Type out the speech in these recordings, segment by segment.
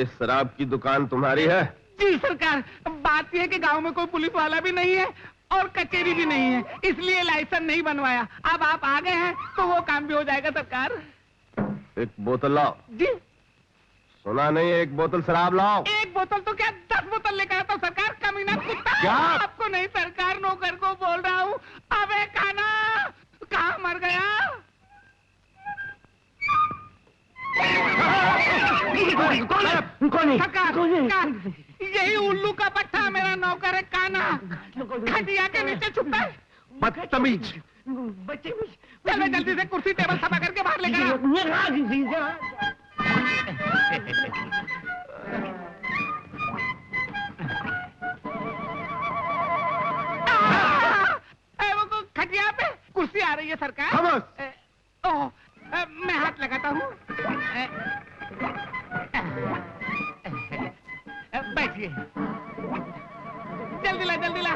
ये शराब की दुकान तुम्हारी है? जी सरकार, बात यह है कि गांव में कोई पुलिस वाला भी नहीं है और कचेरी भी नहीं है, इसलिए लाइसेंस नहीं बनवाया। अब आप आ गए हैं तो वो काम भी हो जाएगा सरकार। एक बोतल लाओ। जी। सुना नहीं, एक बोतल शराब लाओ। एक बोतल तो क्या 10 बोतल लेकर आता हूँ सरकार, कमीना कुत्ता। क्या? आपको नहीं सरकार, नौकर को बोल रहा हूँ। अबे खाना कहाँ मर गया? सरकार, यही उल्लू का पट्टा मेरा नौकर है काना, खटिया के नीचे छुपा है। बदतमीज। चलो जल्दी से कुर्सी टेबल सफा करके बाहर लेकर वो खटिया पे कुर्सी आ रही है सरकार। ओह, मैं हाथ लगाता हूँ। बैठिए, जल्दी ला जल्दी ला।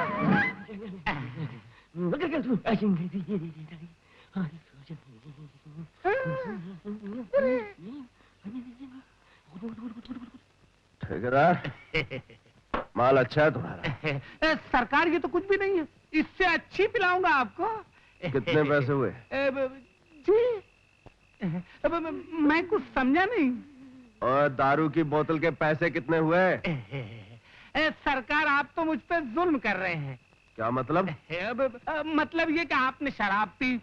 ठेकेदार, माल अच्छा है तुम्हारा। सरकार ये तो कुछ भी नहीं है, इससे अच्छी पिलाऊंगा आपको। कितने पैसे हुए? जी, मैं कुछ समझा नहीं। और दारू की बोतल के पैसे कितने हुए? सरकार आप तो मुझ पे जुल्म कर रहे हैं। क्या मतलब? मतलब ये कि आपने शराब पी,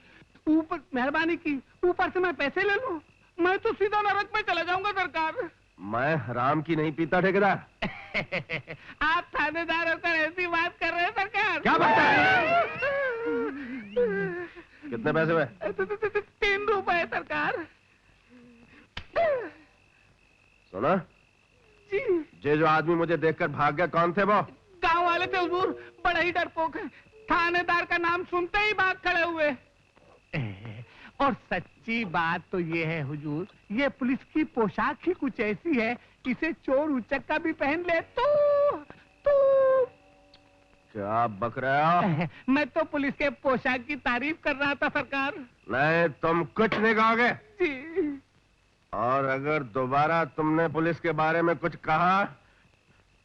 ऊपर मेहरबानी की, ऊपर से मैं पैसे ले लूं, मैं तो सीधा नरक में चला जाऊंगा सरकार। मैं हराम की नहीं पीता ठेकेदार। आप थानेदार होकर ऐसी बात कर रहे हैं सरकार। क्या बात है? कितने पैसे हुए? 3 रुपए सरकार। सुना जी। ये जो आदमी मुझे देखकर भाग गया, कौन थे वो? गांव वाले थे हुजूर, बड़ा ही डरपोक है। थानेदार का नाम सुनते ही भाग खड़े हुए। और सच्ची बात तो ये है हुजूर, ये पुलिस की पोशाक ही कुछ ऐसी है, इसे चोर उचक्का भी पहन ले तो क्या बक रहे हो? मैं तो पुलिस के पोशाक की तारीफ कर रहा था सरकार। नहीं, तुम कुछ नहीं कहोगे। जी। और अगर दोबारा तुमने पुलिस के बारे में कुछ कहा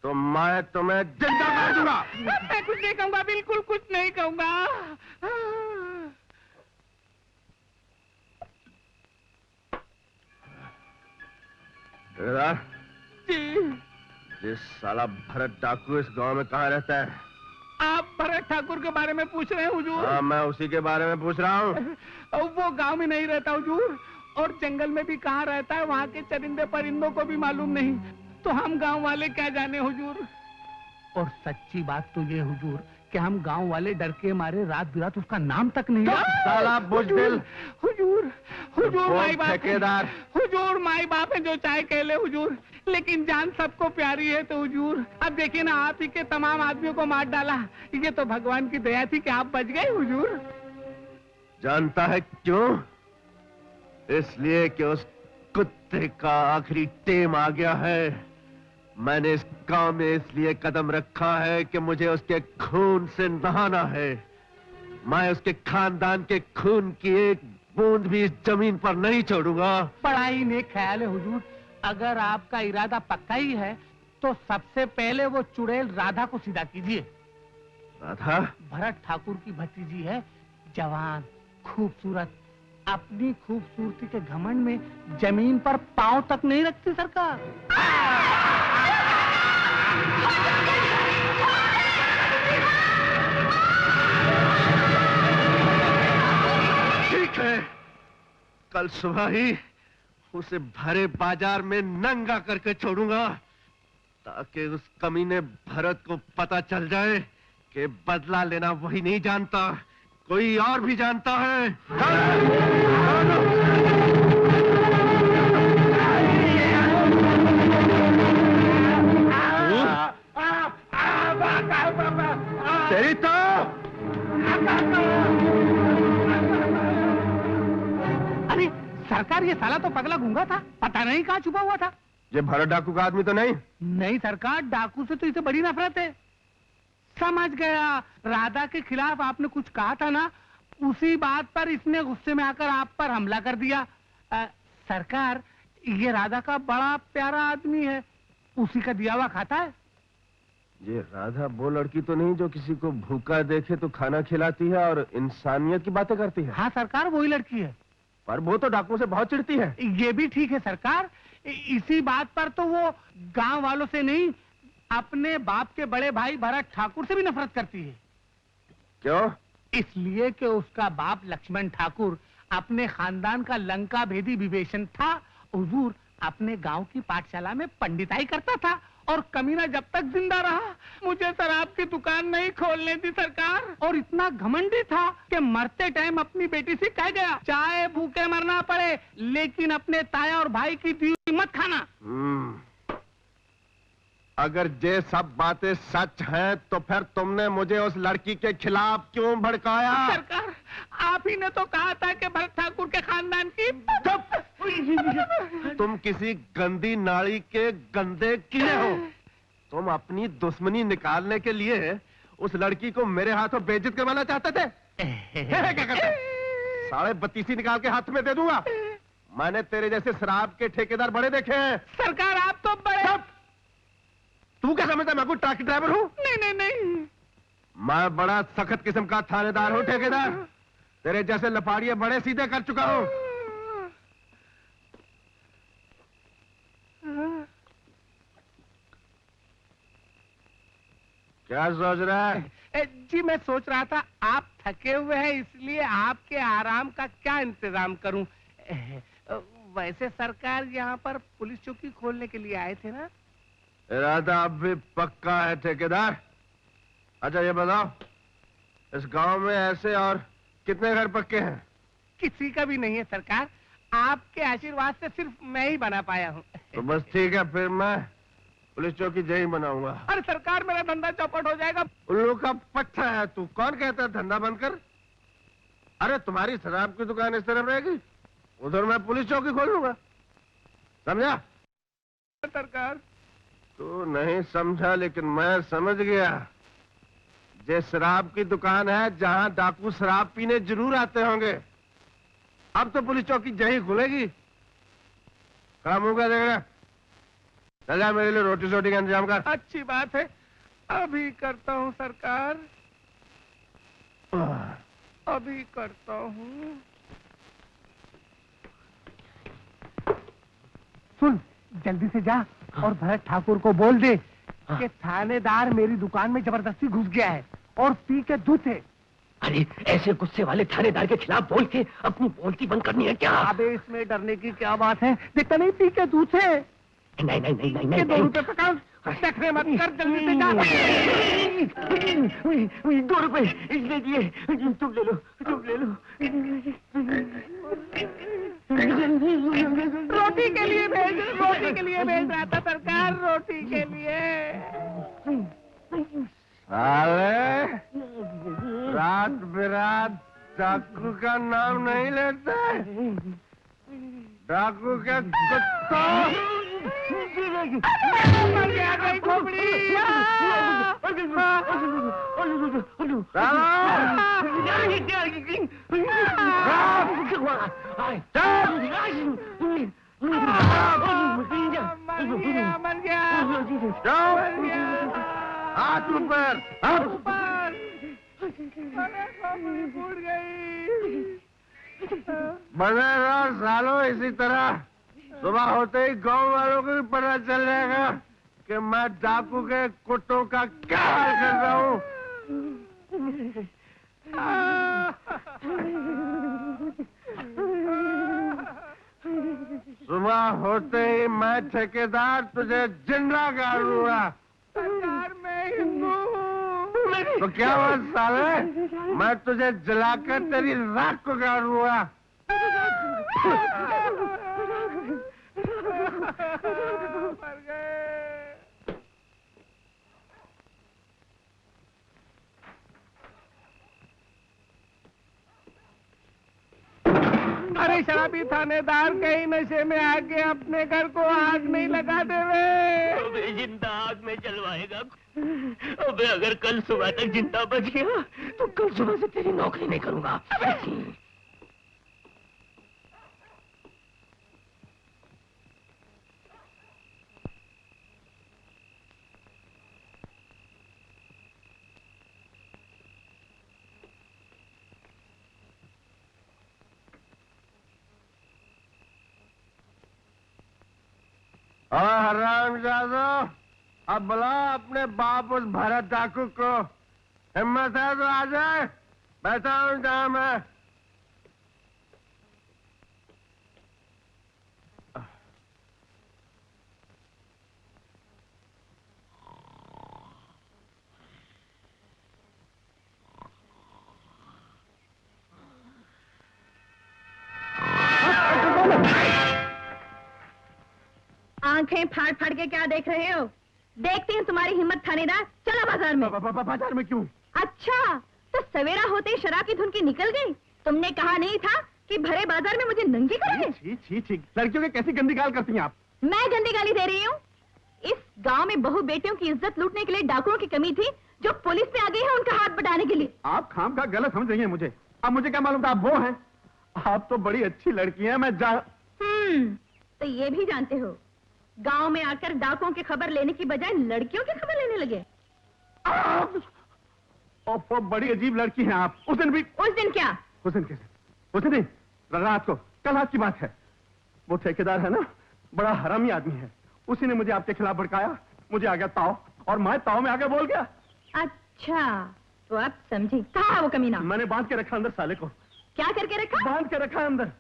तो मैं तुम्हें जिंदा मार दूंगा। मैं कुछ नहीं कहूंगा, बिल्कुल कुछ नहीं कहूंगा। जी। जिस साला भरत डाकू इस गांव में कहाँ रहता है? आप भरत ठाकुर के बारे में पूछ रहे हैं हुजूर? हाँ, मैं उसी के बारे में पूछ रहा हूँ। वो गांव में नहीं रहता हुजूर, और जंगल में भी कहाँ रहता है वहाँ के चरिंदे परिंदों को भी मालूम नहीं, तो हम गांव वाले क्या जाने हुजूर। और सच्ची बात तो ये हुजूर कि हम गांव वाले डर के मारे रात बिरात उसका नाम तक नहीं। साला बुजदिल। हुजूर, हुजूर माई बाप, ठेकेदार। हुजूर माई बाप है जो चाहे कह ले हुजूर, लेकिन जान सबको प्यारी है तो हुजूर। अब देखिए ना, आप ही के तमाम आदमियों को मार डाला, ये तो भगवान की दया थी कि आप बच गए हुजूर। जानता है क्यों? इसलिए कि उस कुत्ते का आखिरी टेम आ गया है। मैंने इस गांव में इसलिए कदम रखा है कि मुझे उसके खून से नहाना है। मैं उसके खानदान के खून की एक बूंद भी इस जमीन पर नहीं छोड़ूंगा। बड़ा ही नेक ख्याल है हुजूर। अगर आपका इरादा पक्का ही है तो सबसे पहले वो चुड़ैल राधा को सीधा कीजिए। राधा? भरत ठाकुर की भतीजी है, जवान, खूबसूरत, अपनी खूबसूरती के घमंड में जमीन पर पांव तक नहीं रखती सरकार। ठीक है, कल सुबह ही उसे भरे बाजार में नंगा करके छोड़ूंगा, ताकि उस कमीने भरत को पता चल जाए कि बदला लेना वही नहीं जानता, कोई और भी जानता है। तेरी तो अरे सरकार, ये साला तो पगला गूंगा था, पता नहीं कहाँ छुपा हुआ था। ये भरत डाकू का आदमी तो नहीं? नहीं सरकार, डाकू से तो इसे बड़ी नफरत है। समझ गया, राधा के खिलाफ आपने कुछ कहा था ना, उसी बात पर इसने गुस्से में आकर आप पर हमला कर दिया। सरकार, ये राधा का बड़ा प्यारा आदमी है, उसी का दिया हुआ खाता है। ये राधा वो लड़की तो नहीं जो किसी को भूखा देखे तो खाना खिलाती है और इंसानियत की बातें करती है? हाँ सरकार, वही लड़की है। पर वो तो डाकुओं से बहुत चिढ़ती है। ये भी ठीक है सरकार, इसी बात पर तो वो गांव वालों से नहीं, अपने बाप के बड़े भाई भरत ठाकुर से भी नफरत करती है। क्यों? इसलिए कि उसका बाप लक्ष्मण ठाकुर अपने खानदान का लंका भेदी विभीषण था। हुजूर अपने गांव की पाठशाला में पंडिताई करता था और कमीना जब तक जिंदा रहा मुझे शराब की दुकान नहीं खोलने दी सरकार। और इतना घमंडी था कि मरते टाइम अपनी बेटी से कह गया, चाहे भूखे मरना पड़े लेकिन अपने ताया और भाई की दी हुई मत खाना। अगर ये सब बातें सच हैं तो फिर तुमने मुझे उस लड़की के खिलाफ क्यों भड़काया? सरकार, आप ही ने तो कहा था कि भरत ठाकुर के खानदान की। तुम किसी गंदी नाली के गंदे कीड़े हो। तुम अपनी दुश्मनी निकालने के लिए उस लड़की को मेरे हाथों बेइज्जत करवाना चाहते थे। क्या करते? 32.5 निकाल के हाथ में दे दूंगा। मैंने तेरे जैसे शराब के ठेकेदार बड़े देखे हैं। सरकार आप तो बड़े। तू क्या समझता मैं कोई ट्रक ड्राइवर हूँ? नहीं नहीं नहीं, मैं बड़ा सख्त किस्म का थानेदार हूँ ठेकेदार। तेरे जैसे लपाड़िए बड़े सीधे कर चुका हूँ। क्या सोच रहा है? जी मैं सोच रहा था आप थके हुए हैं इसलिए आपके आराम का क्या इंतजाम करूं। वैसे सरकार यहाँ पर पुलिस चौकी खोलने के लिए आए थे ना? इरादा अब भी पक्का है ठेकेदार। अच्छा ये बताओ, इस गांव में ऐसे और कितने घर पक्के हैं? किसी का भी नहीं है सरकार, आपके आशीर्वाद से सिर्फ मैं ही बना पाया हूँ। तो बस ठीक है, फिर मैं पुलिस चौकी जय बनाऊंगा। अरे सरकार मेरा धंधा चौपट हो जाएगा। उल्लू का पट्टा है तू, कौन कहता है धंधा बंद कर? अरे तुम्हारी शराब की दुकान इस तरफ रहेगी, उधर मैं पुलिस चौकी खोल लूंगा, समझा? सरकार तू नहीं समझा लेकिन मैं समझ गया। ये शराब की दुकान है जहां डाकू शराब पीने जरूर आते होंगे। अब तो पुलिस चौकी जही खुलेगी। खड़ा मुंह का देख, चल जा मेरे लिए रोटी सोटी का इंतजाम कर। अच्छी बात है, अभी करता हूँ सरकार, अभी करता हूँ। सुन जल्दी से जा और भरत ठाकुर को बोल दे कि थानेदार मेरी दुकान में जबरदस्ती घुस गया है और पी के धुते। अरे ऐसे गुस्से वाले थानेदार के खिलाफ बोल के अपनी बोलती बंद करनी है क्या? अबे इसमें डरने की क्या बात है, देखता नहीं पी के धुते। नहीं नहीं नहीं नहीं नहीं 2 रुपए पकड़, देखने मत कर, जल्दी से जा। 2 रुपए इसने दिए, तुम ले लो, तुम ले लो। रोटी के लिए भेज, रोटी के लिए भेज रहा था सरकार, रोटी के लिए। साले रात बिरात डाकू का नाम नहीं लेते। डाकू के कुत्ता मर गया कोई खोपड़ी। मर गया। हाथ ऊपर, हाथ ऊपर। फूट गई। बने रहो सालों इसी तरह। सुबह होते ही गांव वालों को भी पता चल जाएगा कि मैं डाकू के कुत्तों का क्या हाल कर रहा हूँ। सुबह होते ही मैं ठेकेदार तुझे जिंदा गाड़ूंगा। सरकार मैं हिंदू हूँ। तो क्या हुआ साले, मैं तुझे जलाकर तेरी राख को गाड़ूंगा। मर गए। अरे शराबी थानेदार कहीं नशे में आके अपने घर को आग नहीं लगा देवे। अबे जिंदा आग में जलवाएगा। अबे अगर कल सुबह तक जिंदा बच गया तो कल सुबह से तेरी नौकरी नहीं करूंगा। हरामजादा, अब बुला अपने बाप उस भरत डाकू को। हिम्मत है तो आ जाए, बैठा हूं जहां मैं। आंखें फाड़ फाड़ के क्या देख रहे हो? देखती हैं तुम्हारी हिम्मत थानेदार। चलो बाजार में। बाजार में क्यों? अच्छा, तो सवेरा होते ही शराब की धुन की निकल गई। तुमने कहा नहीं था कि भरे बाजार में मुझे नंगी करोगे? छी, लड़कियों की कैसी गंदी गाल करती हैं आप? मैं गंदी गाली दे रही हूँ? इस गांव में बहू बेटियों की इज्जत लूटने के लिए डाकुओं की कमी थी, जो पुलिस में आ गई है उनका हाथ बटाने के लिए। आप खाम खा गलत समझ रही हैं मुझे। अब मुझे क्या मालूम था आप वो हैं? आप तो बड़ी अच्छी लड़की हैं, मैं तो ये भी जानते हो, गांव में आकर डाकुओं की खबर लेने की बजाय लड़कियों की खबर लेने लगे। वो बड़ी अजीब लड़की हैं आप। उस दिन भी। उस दिन क्या? उस दिन कैसे? उस दिन रात को, कल रात की बात है। वो ठेकेदार है ना, बड़ा हरामी आदमी है। उसी ने मुझे आपके खिलाफ भड़काया। मुझे आ गया ताव, और मैं ताव में आगे बोल गया। अच्छा, तो आप समझी। कहाँ है वो कमीना? मैंने बांध के रखा अंदर साले को। क्या करके रखा? बांध के रखा अंदर।